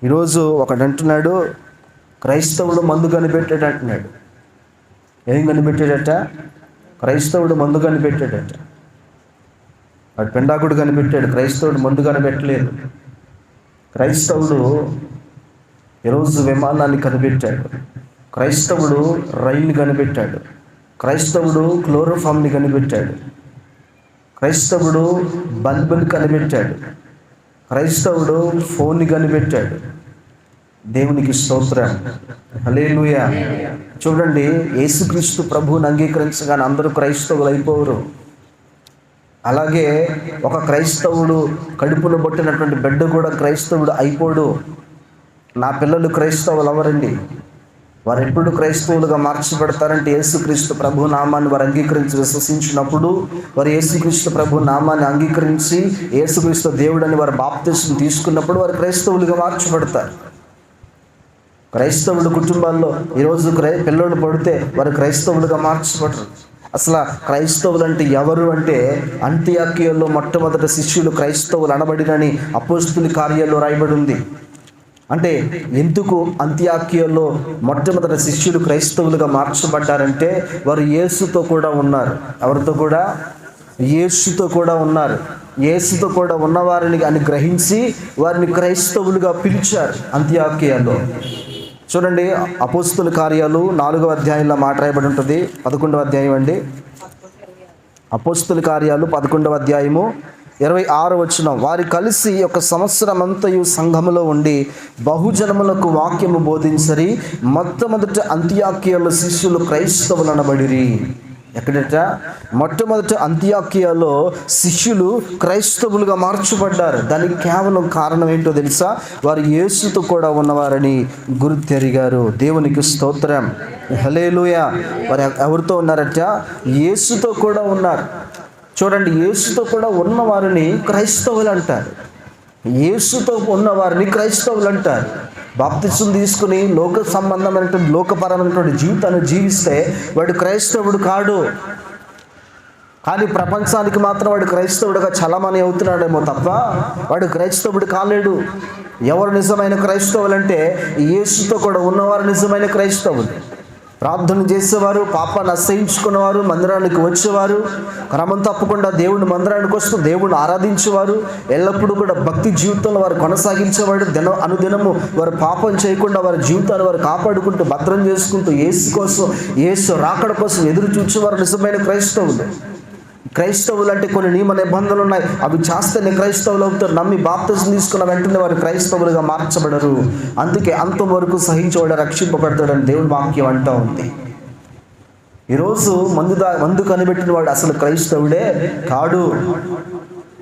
ఈరోజు ఒకడు అంటున్నాడు, క్రైస్తవుడు మందు కనిపెట్టాడు అంటున్నాడు. ఏం కనిపెట్టాడట? క్రైస్తవుడు మందు కనిపెట్టాడట. వాడు పెండాకుడు కనిపెట్టాడు, క్రైస్తవుడు మందు కనిపెట్టలేదు. క్రైస్తవుడు ఈరోజు విమానాన్ని కనిపెట్టాడు, క్రైస్తవుడు రైలు కనిపెట్టాడు, క్రైస్తవుడు క్లోరోఫామ్ని కనిపెట్టాడు, క్రైస్తవుడు బల్బుని కనిపెట్టాడు, క్రైస్తవుడు ఫోన్ని కనిపెట్టాడు. దేవునికి స్తోత్రం, హల్లెలూయా. చూడండి, యేసుక్రీస్తు ప్రభువుని అంగీకరించగానే అందరూ క్రైస్తవులు అయిపోరు. అలాగే ఒక క్రైస్తవుడు కడుపును పట్టినటువంటి బిడ్డ కూడా క్రైస్తవుడు అయిపోడు. నా పిల్లలు క్రైస్తవులు అవ్వరండి. వారు ఎప్పుడు క్రైస్తవులుగా మార్చబడతారంటే యేసుక్రీస్తు ప్రభు నామాన్ని వారు అంగీకరించి విశ్వసించినప్పుడు, వారు యేసుక్రీస్తు ప్రభు నామాన్ని అంగీకరించి యేసుక్రీస్తు దేవుడని వారు బాప్తిసం తీసుకున్నప్పుడు వారు క్రైస్తవులుగా మార్చబడతారు. క్రైస్తవుడు కుటుంబాల్లో ఈరోజు పిల్లలు పడితే వారు క్రైస్తవులుగా మార్చబడరు. అసలు క్రైస్తవులు అంటే ఎవరు అంటే, అంతియోకియలో మొట్టమొదటి శిష్యులు క్రైస్తవులు అనబడినని అపోస్తుల కార్యాల్లో రాయబడి ఉంది. అంటే ఎందుకు అంతియోకియలో మొట్టమొదటి శిష్యులు క్రైస్తవులుగా మార్చబడ్డారంటే, వారు యేసుతో కూడా ఉన్నారు. ఎవరితో కూడా? యేసుతో కూడా ఉన్నారు. యేసుతో కూడా ఉన్నవారిని అని గ్రహించి వారిని క్రైస్తవులుగా పిలిచారు అంతియోకియలో. చూడండి, అపోస్తుల కార్యాలు 4వ అధ్యాయంలో మాట రాయబడి ఉంటుంది. 11వ అధ్యాయం అండి. అపోస్తుల కార్యాలు 11వ అధ్యాయము 26వ వచనం. వారు కలిసి ఒక సంవత్సరం అంతయు సంఘములో ఉండి బహుజనములకు వాక్యము బోధించరి. మొట్టమొదట అంతియోకియలో శిష్యులు క్రైస్తవులు అనబడిరి. ఎక్కడట? మొట్టమొదట అంతియోకియలో శిష్యులు క్రైస్తవులుగా మార్చబడ్డారు. దానికి కేవలం కారణం ఏంటో తెలుసా? వారు యేసుతో కూడా ఉన్నవారని గుర్తెరిగారు. దేవునికి స్తోత్రం, హల్లెలూయా. వారు ఎవరితో ఉన్నారట? యేసుతో కూడా ఉన్నారు. చూడండి, యేసుతో కూడా ఉన్నవారిని క్రైస్తవులు అంటారు. యేసుతో ఉన్నవారిని క్రైస్తవులు అంటారు. బాప్తిసం తీసుకుని లోక సంబంధమైనటువంటి లోకపరమైనటువంటి జీవితాన్ని జీవిస్తే వాడు క్రైస్తవుడు కాడు. కానీ ప్రపంచానికి మాత్రం వాడు క్రైస్తవుడుగా చలమని అవుతున్నాడేమో తప్ప వాడు క్రైస్తవుడు కాలేడు. ఎవరు నిజమైన క్రైస్తవులు అంటే, యేసుతో కూడా ఉన్నవారు నిజమైన క్రైస్తవులు. ప్రార్థన చేసేవారు, పాపాన్ని అసహించుకున్నవారు, మందిరానికి వచ్చేవారు, క్రమం తప్పకుండా దేవుని మందిరానికి వస్తూ దేవుని ఆరాధించేవారు, ఎల్లప్పుడూ కూడా భక్తి జీవితంలో వారు కొనసాగించేవాడు. అనుదినము వారు పాపం చేయకుండా వారి జీవితాన్ని వారు కాపాడుకుంటూ భద్రం చేసుకుంటూ యేసు కోసం, యేసు రాకడ కోసం ఎదురు చూచేవారు నిజమైన క్రైస్తవులు. క్రైస్తవులు అంటే కొన్ని నియమ నిబంధనలు ఉన్నాయి, అవి చేస్తేనే క్రైస్తవులు అవుతారు. నమ్మి బాప్తిసం తీసుకున్న వెంటనే వారు క్రైస్తవులుగా మార్చబడరు. అందుకే అంతవరకు సహించేవాడు రక్షింపబడతాడని దేవుని వాక్యం అంటూ ఉంది. ఈరోజు మందు కనిపెట్టిన వాడు అసలు క్రైస్తవుడే కాడు.